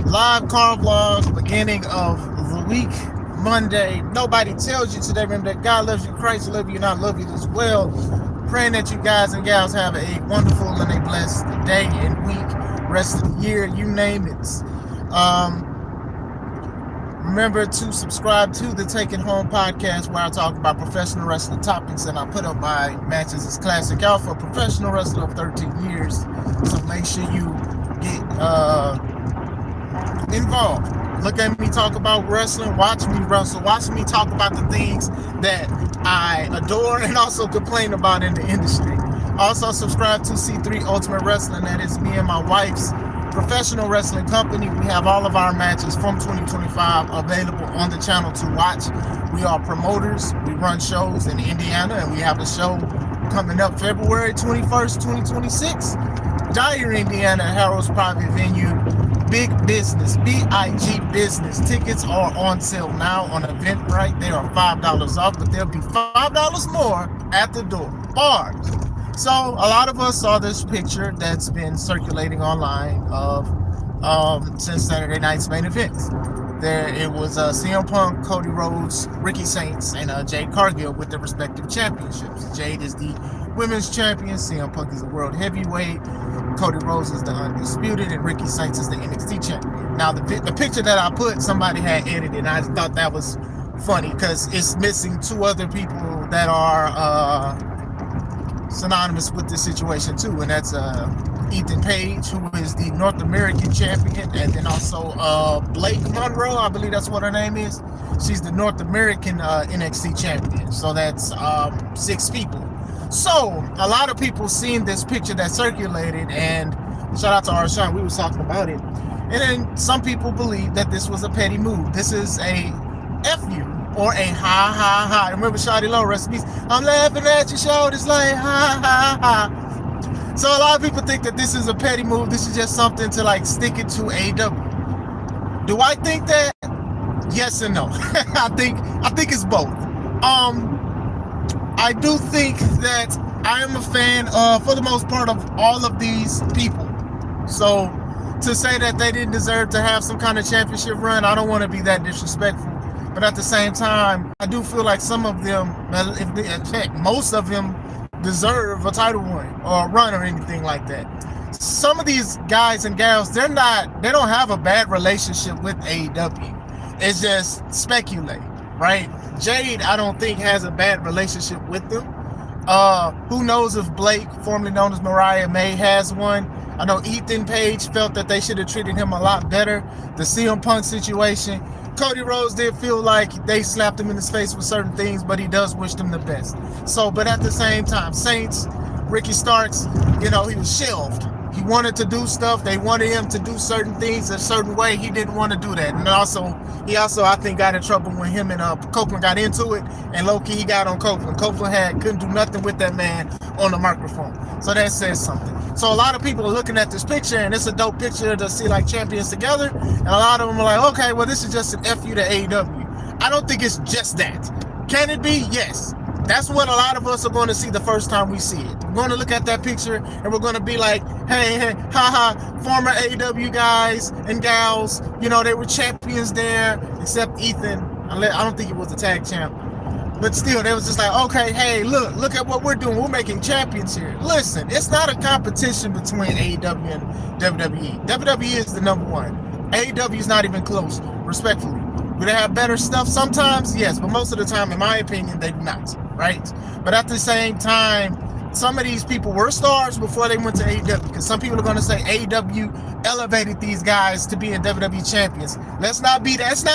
Live car vlog, beginning of the week, Monday. Nobody tells you today, remember that God loves you, Christ loves you, and I love you as well. Praying that you guys and gals have a wonderful and a blessed day and week, rest of the year, you name it. Remember to subscribe to the Take It Home podcast, where I talk about professional wrestling topics and I put up my matches as classic alpha, professional wrestler of 13 years. So make sure you get involved. Look at me talk about wrestling, watch me wrestle, watch me talk about the things that I adore and also complain about in the industry. Also subscribe to C3 Ultimate Wrestling. That is me and my wife's professional wrestling company. We have all of our matches from 2025 available on the channel to watch. We are promoters. We run shows in Indiana, and we have a show coming up February 21st, 2026. Dyer, Indiana, Harold's private venue. Big business, B-I-G business. Tickets are on sale now on Eventbrite. They are $5 off, but there'll be $5 more at the door. Bars. So a lot of us saw this picture that's been circulating online of since Saturday night's main event. There it was CM Punk, Cody Rhodes, Ricky Saints, and Jade Cargill with their respective championships. Jade is the women's champion, CM Punk is the world heavyweight, Cody Rhodes is the undisputed, and Ricky Saints is the NXT champion. Now the picture that I put, somebody had edited, and I thought that was funny because it's missing two other people that are synonymous with this situation too, and that's Ethan Page, who is the North American champion, and then also Blake Monroe, I believe that's what her name is. She's the North American NXT champion. So that's 6 people. So a lot of people seen this picture that circulated, and shout out to Arshawn, we was talking about it, and then some people believe that this was a petty move. This is a FU, or a ha ha ha. Remember Shawty Low recipes? I'm laughing at your shoulders like ha ha ha. So a lot of people think that this is a petty move. This is just something to like stick it to AEW. Do I think that? Yes and no. I think it's both. I do think that I am a fan of, for the most part, of all of these people. So to say that they didn't deserve to have some kind of championship run, I don't want to be that disrespectful. But at the same time, I do feel like some of them, in fact, most of them deserve a title run or a run or anything like that. Some of these guys and gals, they don't have a bad relationship with AEW. It's just speculating, right? Jade, I don't think has a bad relationship with them. Who knows if Blake, formerly known as Mariah May, has one. I know Ethan Page felt that they should have treated him a lot better. The CM Punk situation, Cody Rhodes did feel like they slapped him in his face with certain things, but he does wish them the best. So, but at the same time, Saints, Ricky Starks, he was shelved. He wanted to do stuff. They wanted him to do certain things a certain way. He didn't want to do that. And he also, I think, got in trouble when him and Copeland got into it. And low-key, he got on Copeland. Copeland couldn't do nothing with that man on the microphone. So that says something. So a lot of people are looking at this picture, and it's a dope picture to see like champions together. And a lot of them are like, okay, well, this is just an FU to AEW. I don't think it's just that. Can it be? Yes. That's what a lot of us are going to see the first time we see it. We're going to look at that picture and we're going to be like, hey, haha, former AEW guys and gals, they were champions there, except Ethan. I don't think he was a tag champ. But still, they was just like, okay, hey, look at what we're doing. We're making champions here. Listen, it's not a competition between AEW and WWE. WWE is the number one. AEW is not even close, respectfully. Do they have better stuff sometimes? Yes, but most of the time, in my opinion, they do not, right? But at the same time, some of these people were stars before they went to AEW, because some people are going to say AEW elevated these guys to being WWE champions. Let's not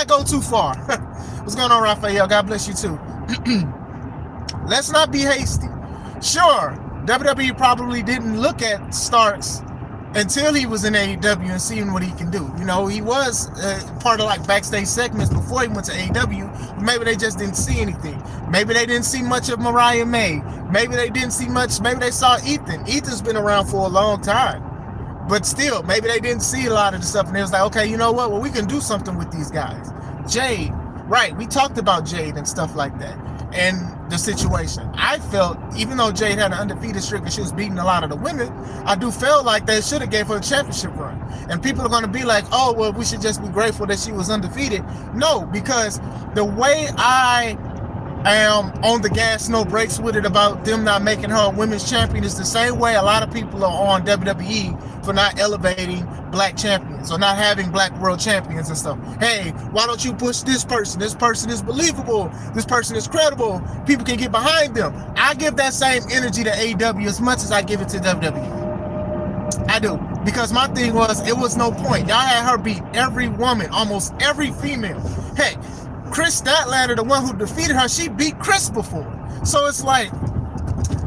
go too far. What's going on, Raphael? God bless you too. Let's not be hasty. Sure, WWE probably didn't look at Starks until he was in AEW and seeing what he can do. He was part of like backstage segments before he went to AEW. Maybe they just didn't see anything. Maybe they didn't see much of Mariah May. Maybe they didn't see much. Maybe they saw Ethan. Ethan's been around for a long time. But still, maybe they didn't see a lot of the stuff. And they was like, okay, you know what? Well, we can do something with these guys. Jade, right. We talked about Jade and stuff like that. in the situation. I felt, even though Jade had an undefeated streak and she was beating a lot of the women, I do feel like they should have gave her a championship run. And people are going to be like, oh, well, we should just be grateful that she was undefeated. No, because the way I am on the gas, no brakes with it about them not making her a women's champion is the same way a lot of people are on WWE for not elevating black champions or not having black world champions and stuff. Hey, why don't you push this person? This person is believable. This person is credible. People can get behind them. I give that same energy to AEW as much as I give it to WWE. I do. Because my thing was, it was no point. Y'all had her beat every woman, almost every female. Hey, Chris Statlander, the one who defeated her, she beat Chris before. So it's like,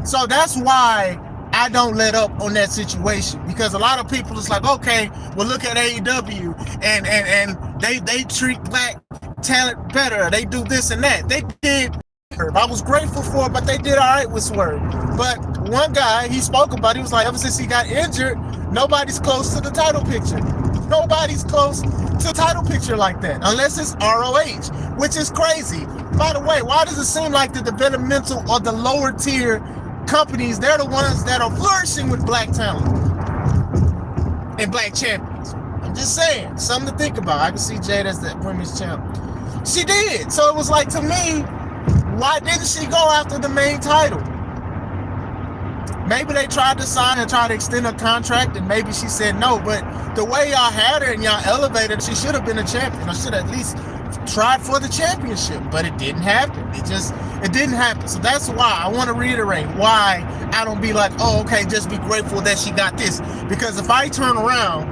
so that's why I don't let up on that situation, because a lot of people is like, okay, well, look at AEW and they treat black talent better. They do this and that. They did. I was grateful for it, but they did all right with Swerve. But one guy, he spoke about it, he was like, ever since he got injured, nobody's close to the title picture. Nobody's close to the title picture like that, unless it's ROH, which is crazy. By the way, why does it seem like the developmental or the lower tier companies, they're the ones that are flourishing with black talent and black champions? I'm just saying, something to think about. I can see Jade as the women's champ. She did. So it was like, to me, why didn't she go after the main title? Maybe they tried to sign and try to extend her contract, and maybe she said no. But the way y'all had her and y'all elevated her, she should have been a champion, or should have at least tried for the championship. But it didn't happen. It didn't happen. So that's why I want to reiterate why I don't be like, oh, okay, just be grateful that she got this. Because if I turn around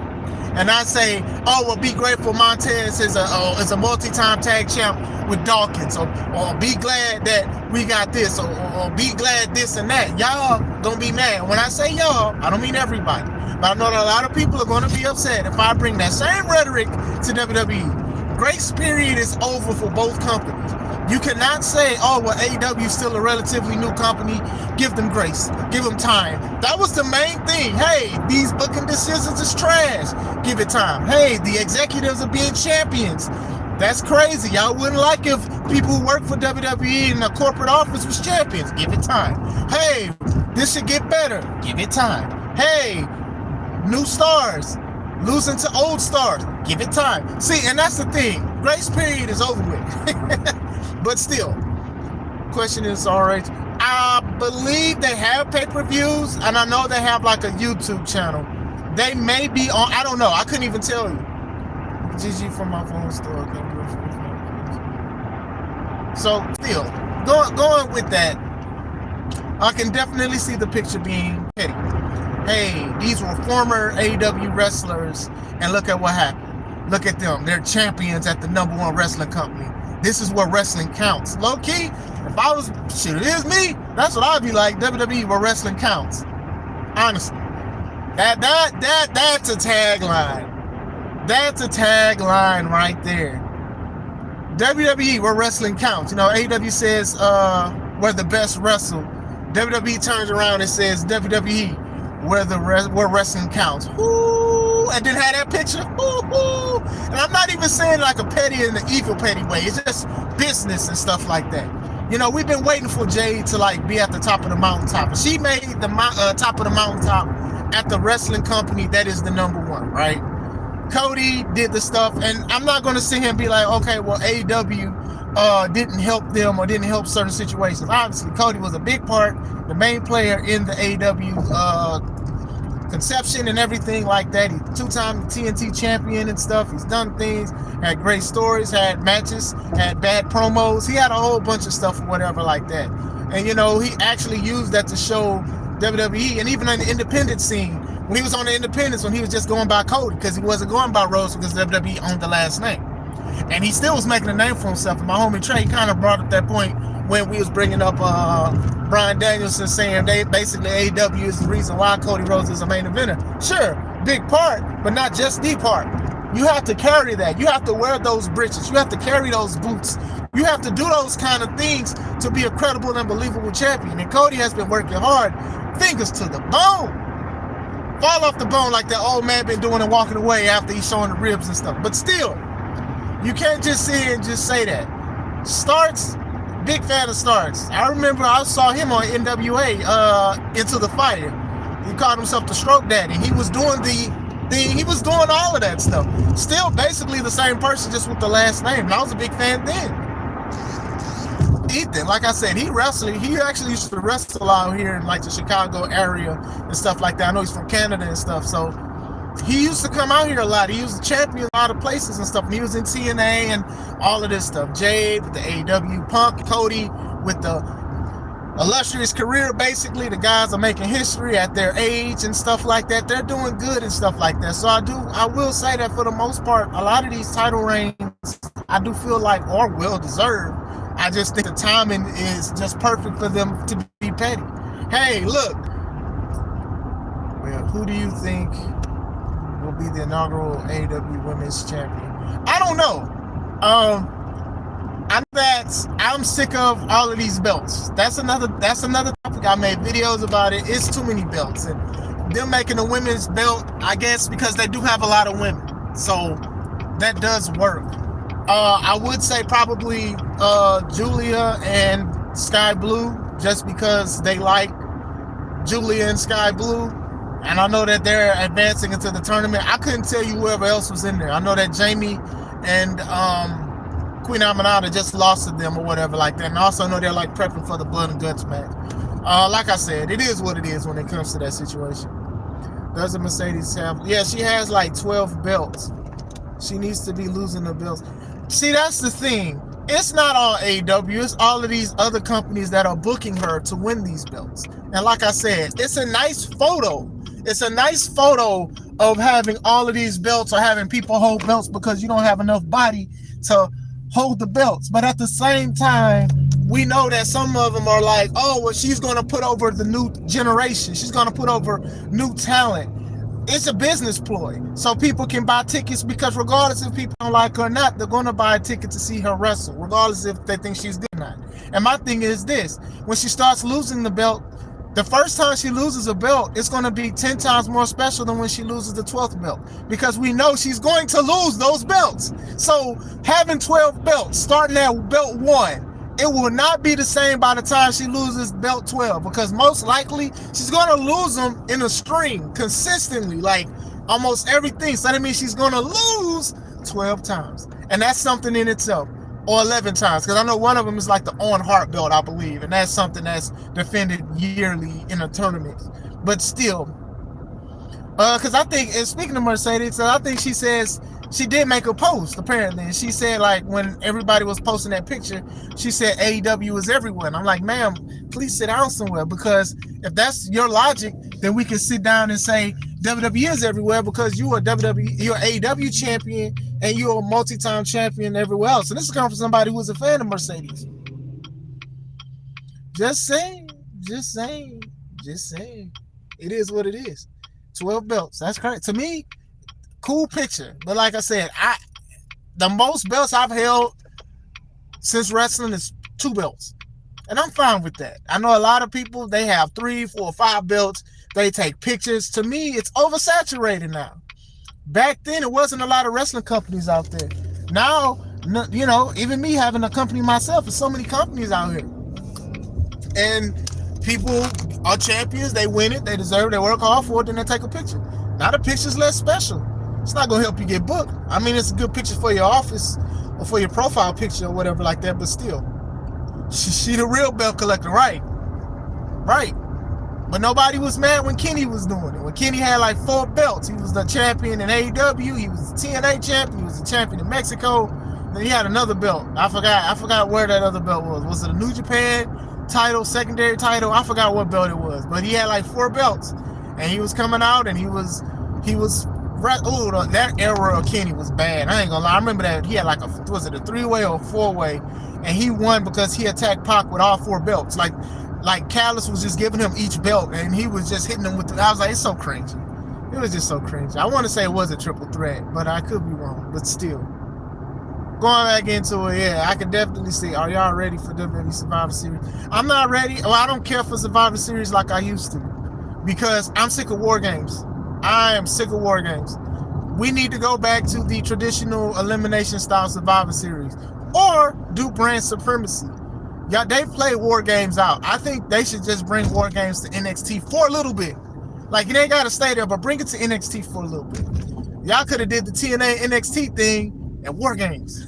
and I say, oh, well, be grateful Montez is a multi-time tag champ with Dawkins, or be glad that we got this, or be glad this and that, y'all gonna be mad. When I say y'all, I don't mean everybody, but I know that a lot of people are gonna be upset if I bring that same rhetoric to WWE. Grace period is over for both companies. You cannot say, oh, well, AEW is still a relatively new company. Give them grace. Give them time. That was the main thing. Hey, these booking decisions is trash. Give it time. Hey, the executives are being champions. That's crazy. Y'all wouldn't like if people who work for WWE in the corporate office was champions. Give it time. Hey, this should get better. Give it time. Hey, new stars losing to old stars. Give it time. See, and that's the thing. Grace period is over with. But still, question is, alright, I believe they have pay-per-views, and I know they have like a YouTube channel. They may be on, I don't know, I couldn't even tell you. GG from my phone store. So still, going with that, I can definitely see the picture being petty. Hey, these were former AEW wrestlers, and look at what happened. Look at them. They're champions at the #1 wrestling company. This is where wrestling counts. Low key, if I was, shit, it is me, that's what I'd be like, WWE, where wrestling counts. Honestly. That's a tagline. That's a tagline right there. WWE, where wrestling counts. You know, AEW says, where the best wrestle. WWE turns around and says, WWE, where wrestling counts. Ooh, and then had that picture. Ooh. And I'm not even saying like a petty in the evil petty way. It's just business and stuff like that. You know, we've been waiting for Jade to like be at the top of the mountaintop. And she made the top of the mountaintop at the wrestling company that is the #1, right? Cody did the stuff, and I'm not going to sit here and be like, okay, well, AEW didn't help them or didn't help certain situations. Obviously, Cody was a big part, the main player in the AEW conception and everything like that. He's two-time TNT champion and stuff. He's done things, had great stories, had matches, had bad promos. He had a whole bunch of stuff or whatever like that. And, you know, he actually used that to show WWE, and even in the independent scene, when he was on the independents, when he was just going by Cody, because he wasn't going by Rose because WWE owned the last name. And he still was making a name for himself. And my homie Trey kind of brought up that point when we was bringing up Bryan Danielson saying they basically AEW is the reason why Cody Rhodes is a main eventer. Sure, big part, but not just the part. You have to carry that. You have to wear those breeches. You have to carry those boots. You have to do those kind of things to be a credible and believable champion. And Cody has been working hard, fingers to the bone. Fall off the bone like that old man been doing and walking away after he's showing the ribs and stuff. But still, you can't just sit here and just say that. Starts Big fan of Starks. I remember I saw him on NWA, Into the Fire. He called himself the Stroke Daddy. He was doing he was doing all of that stuff. Still basically the same person, just with the last name. And I was a big fan then. Ethan, like I said, he actually used to wrestle out here in like the Chicago area and stuff like that. I know he's from Canada and stuff, so he used to come out here a lot. He was a champion a lot of places and stuff. And he was in TNA and all of this stuff. Jade with the AEW, Punk, Cody with the illustrious career. Basically, the guys are making history at their age and stuff like that. They're doing good and stuff like that. So I will say that for the most part, a lot of these title reigns, I do feel like are well deserved. I just think the timing is just perfect for them to be petty. Hey, look. Well, who do you think will be the inaugural AEW Women's Champion? I don't know. I'm sick of all of these belts. That's another topic. I made videos about it. It's too many belts, and them making a women's belt, I guess, because they do have a lot of women, so that does work. I would say probably Julia and Sky Blue, just because they like Julia and Sky Blue, and I know that they're advancing into the tournament. I couldn't tell you whoever else was in there. I know that Jamie and Queen Aminata just lost to them or whatever like that, and I also know they're like prepping for the Blood and Guts match. Like I said, it is what it is when it comes to that situation. Does a Mercedes have? Yeah, she has like 12 belts. She needs to be losing the belts. See, that's the thing. It's not all AEW. It's all of these other companies that are booking her to win these belts. And like I said, it's a nice photo. It's a nice photo of having all of these belts or having people hold belts because you don't have enough body to hold the belts. But at the same time, we know that some of them are like, oh, well, she's going to put over the new generation. She's going to put over new talent. It's a business ploy, so people can buy tickets, because regardless if people don't like her or not, they're going to buy a ticket to see her wrestle, regardless if they think she's good or not. And my thing is this: when she starts losing the belt, the first time she loses a belt, it's going to be 10 times more special than when she loses the 12th belt, because we know she's going to lose those belts. So having 12 belts, starting at belt 1, it will not be the same by the time she loses belt 12, because most likely she's going to lose them in a stream consistently, like almost everything. So that means she's going to lose 12 times. And that's something in itself. Or 11 times, because I know one of them is like the Owen Hart belt, I believe. And that's something that's defended yearly in a tournament. But still, because I think, and speaking of Mercedes, I think she says, she did make a post, apparently. And she said, like, when everybody was posting that picture, she said AEW is everywhere. And I'm like, ma'am, please sit down somewhere, because if that's your logic, then we can sit down and say WWE is everywhere, because you're AEW champion and you're a multi-time champion everywhere else. And this is coming from somebody who was a fan of Mercedes. Just saying. It is what it is. 12 belts. That's correct. To me, cool picture. But like I said, the most belts I've held since wrestling is 2 belts. And I'm fine with that. I know a lot of people, they have 3, 4, 5 belts. They take pictures. To me, it's oversaturated now. Back then, it wasn't a lot of wrestling companies out there. Now, you know, even me having a company myself, there's so many companies out here. And people are champions. They win it. They deserve it. They work hard for it. Then they take a picture. Now the picture's less special. It's not going to help you get booked. I mean, it's a good picture for your office or for your profile picture or whatever like that, but still. She the real belt collector, right? Right. But nobody was mad when Kenny was doing it. When Kenny had like 4 belts, he was the champion in AEW, he was the TNA champion, he was the champion in Mexico. Then he had another belt. I forgot where that other belt was. Was it a New Japan title, secondary title? I forgot what belt it was. But he had like 4 belts. And he was coming out and he was that era of Kenny was bad. I ain't gonna lie. I remember that he had like was it a 3-way or a 4-way? And he won because he attacked Pac with all 4 belts. Like Callis was just giving him each belt, and he was just hitting him with I was like, it's so cringy. It was just so cringy. I want to say it was a triple threat, but I could be wrong. But still, going back into it, yeah, I can definitely see. Are y'all ready for WWE Survivor Series? I'm not ready. Well, I don't care for Survivor Series like I used to, because I'm sick of war games. I am sick of war games. We need to go back to the traditional elimination style Survivor Series, or do brand supremacy. Yeah, they play War Games out. I think they should just bring War Games to NXT for a little bit. Like, you ain't got to stay there, but bring it to NXT for a little bit. Y'all could have did the TNA NXT thing at War Games.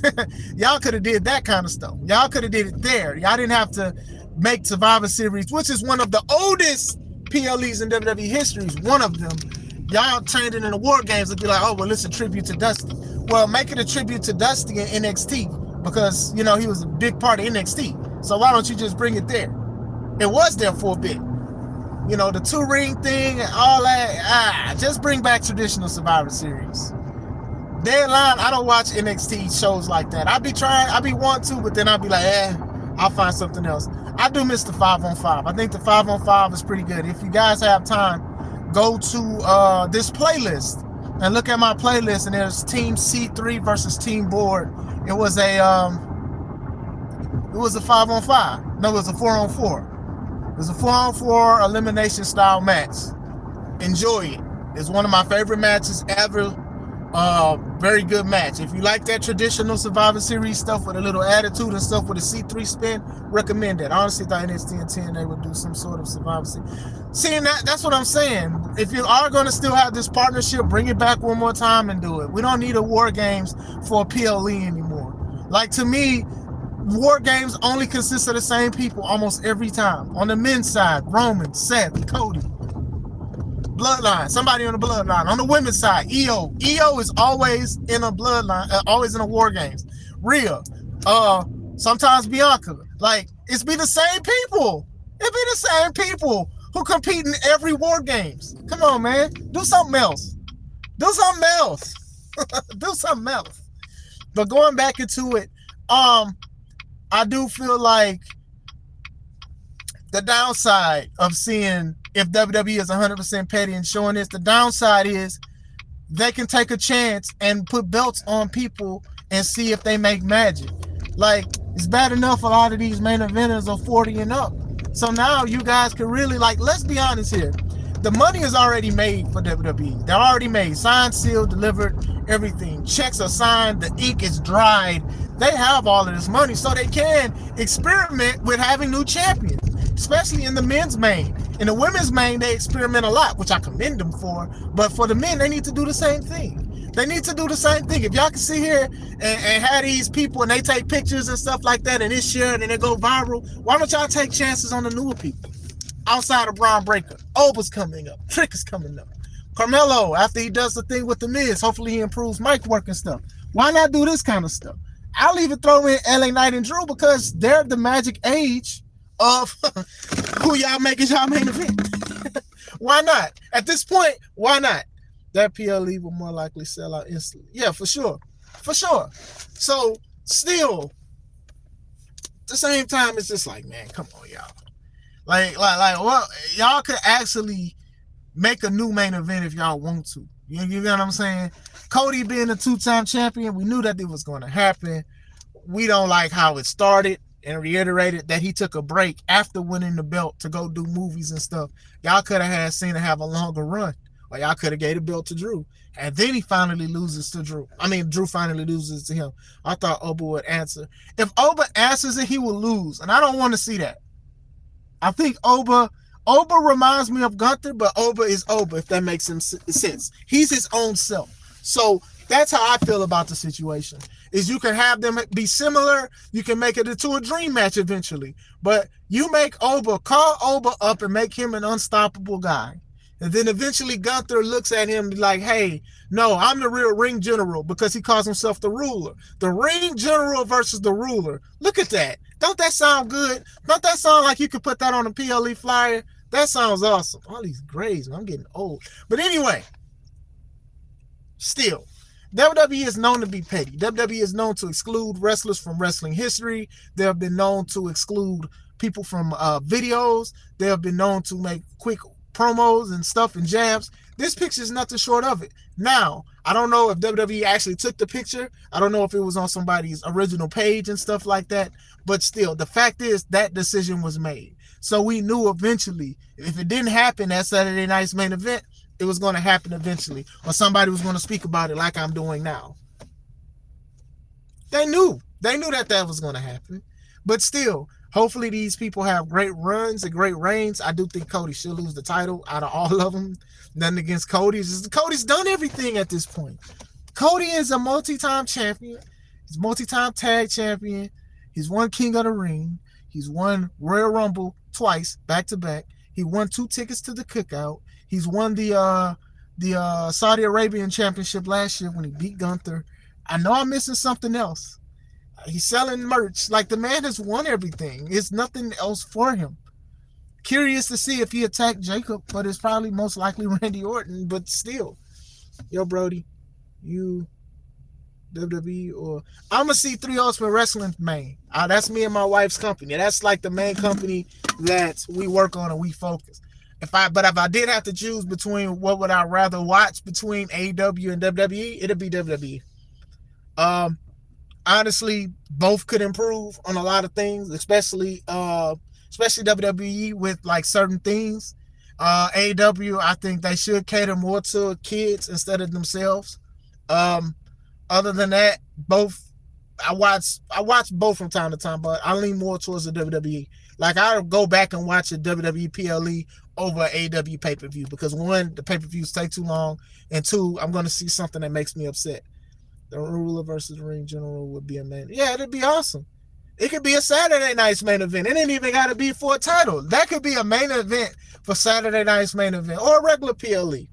Y'all could have did that kind of stuff. Y'all could have did it there. Y'all didn't have to make Survivor Series, which is one of the oldest PLEs in WWE history, one of them. Y'all turned it into War Games and be like, oh, well, it's a tribute to Dusty. Well, make it a tribute to Dusty in NXT because, you know, he was a big part of NXT. So why don't you just bring it there? It was there for a bit. You know, the 2-ring thing and all that. Just bring back traditional Survivor Series. Deadline, I don't watch NXT shows like that. I be wanting to, but then I'll be like, I'll find something else. I do miss the 5-on-5. I think the 5-on-5 is pretty good. If you guys have time, go to this playlist and look at my playlist, and there's Team C3 versus Team Board. It was a 5-on-5. No, it was a 4-on-4. It was a 4-on-4 elimination style match. Enjoy it. It's one of my favorite matches ever. Very good match. If you like that traditional Survivor Series stuff with a little attitude and stuff with a C3 spin, recommend it. I honestly thought NXT and TNA would do some sort of Survivor Series. Seeing that's what I'm saying. If you are going to still have this partnership, bring it back one more time and do it. We don't need a War Games for a PLE anymore. Like, to me, War Games only consist of the same people almost every time. On the men's side, Roman, Seth, Cody. Bloodline, somebody on the Bloodline. On the women's side, EO. EO is always in a Bloodline, always in a War Games. Rhea, sometimes Bianca. Like, it's be the same people. It be the same people who compete in every War Games. Come on, man. Do something else. Do something else. Do something else. But going back into it, I do feel like the downside of seeing if WWE is 100% petty and showing this, the downside is they can take a chance and put belts on people and see if they make magic. Like, it's bad enough a lot of these main eventers are 40 and up. So now you guys can really, like, let's be honest here. The money is already made for WWE. They're already made. Signed, sealed, delivered, everything. Checks are signed. The ink is dried. They have all of this money, so they can experiment with having new champions, especially in the men's main. In the women's main, they experiment a lot, which I commend them for. But for the men, they need to do the same thing. They need to do the same thing. If y'all can sit here and have these people and they take pictures and stuff like that and it's shared and they go viral, why don't y'all take chances on the newer people? Outside of Braun Breaker, Oba's coming up, Trick is coming up. Carmelo, after he does the thing with the Miz, hopefully he improves mic work and stuff. Why not do this kind of stuff? I'll even throw in LA Knight and Drew because they're the magic age of who y'all make as y'all main event. Why not? At this point, why not? That PLE will more likely sell out instantly. Yeah, for sure. For sure. So, still, at the same time, it's just like, man, come on, y'all. Like, well, y'all could actually make a new main event if y'all want to. You know what I'm saying? Cody being a 2-time champion, we knew that it was going to happen. We don't like how it started and reiterated that he took a break after winning the belt to go do movies and stuff. Y'all could have had Cena have a longer run, or y'all could have gave the belt to Drew. And then he finally loses to Drew. I mean, Drew finally loses to him. I thought Oba would answer. If Oba answers it, he will lose. And I don't want to see that. I think Oba reminds me of Gunther, but Oba is Oba, if that makes sense. He's his own self. So that's how I feel about the situation. Is you can have them be similar. You can make it into a dream match eventually. But you make Oba, call Oba up and make him an unstoppable guy. And then eventually Gunther looks at him and be like, hey, no, I'm the real ring general, because he calls himself the ruler. The ring general versus the ruler. Look at that. Don't that sound good? Don't that sound like you could put that on a PLE flyer? That sounds awesome. All these grades, man, I'm getting old. But anyway, still, WWE is known to be petty. WWE is known to exclude wrestlers from wrestling history. They have been known to exclude people from videos. They have been known to make quick promos and stuff and jabs. This picture is nothing short of it. Now, I don't know if WWE actually took the picture. I don't know if it was on somebody's original page and stuff like that. But still, the fact is that decision was made. So we knew eventually, if it didn't happen at Saturday night's main event, it was going to happen eventually. Or somebody was going to speak about it like I'm doing now. They knew. They knew that was going to happen. But still, Hopefully these people have great runs and great reigns. I do think Cody should lose the title out of all of them. Nothing against Cody. Cody's done everything at this point. Cody is a multi-time champion. He's multi-time tag champion. He's won King of the Ring. He's won Royal Rumble twice, back to back. He won 2 tickets to the Cookout. He's won the Saudi Arabian Championship last year when he beat Gunther. I know I'm missing something else. He's selling merch. Like, the man has won everything. There's nothing else for him. Curious to see if he attacked Jacob, but it's probably most likely Randy Orton. But still, yo, Brody, you WWE or I'm gonna see 3 Ultimate Wrestling main. That's me and my wife's company. That's like the main company that we work on and we focus. If I did have to choose between what would I rather watch between AEW and WWE, it'd be WWE. Honestly, both could improve on a lot of things, especially WWE with like certain things. AEW, I think they should cater more to kids instead of themselves. Other than that, both I watch both from time to time, but I lean more towards the WWE. Like, I'll go back and watch a WWE PLE over AEW pay-per-view because 1, the pay-per-views take too long, and 2, I'm going to see something that makes me upset. The Ruler versus Ring General would be amazing. Yeah, it'd be awesome. It could be a Saturday night's main event. It ain't even got to be for a title. That could be a main event for Saturday night's main event or a regular PLE.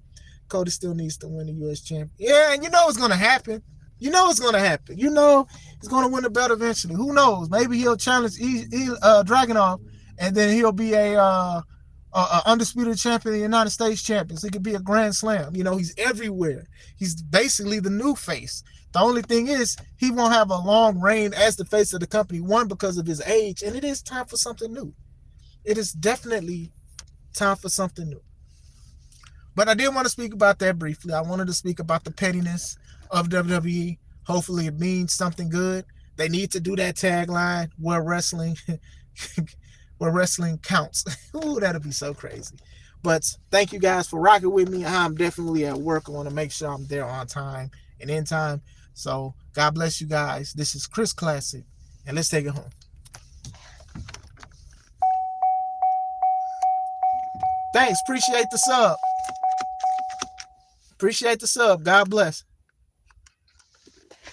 Cody still needs to win the U.S. champion. Yeah, and you know what's going to happen. You know what's going to happen. You know he's going to win the belt eventually. Who knows? Maybe he'll challenge Dragunov, and then he'll be a undisputed champion of the United States champions. He could be a Grand Slam. You know, he's everywhere. He's basically the new face. The only thing is he won't have a long reign as the face of the company, 1, because of his age, and it is time for something new. It is definitely time for something new. But I did want to speak about that briefly. I wanted to speak about the pettiness of WWE. Hopefully it means something good. They need to do that tagline where wrestling counts. Ooh, that'll be so crazy. But thank you guys for rocking with me. I'm definitely at work. I want to make sure I'm there on time and in time. So God bless you guys. This is Chris Classic, and let's take it home. Thanks. Appreciate the sub. God bless.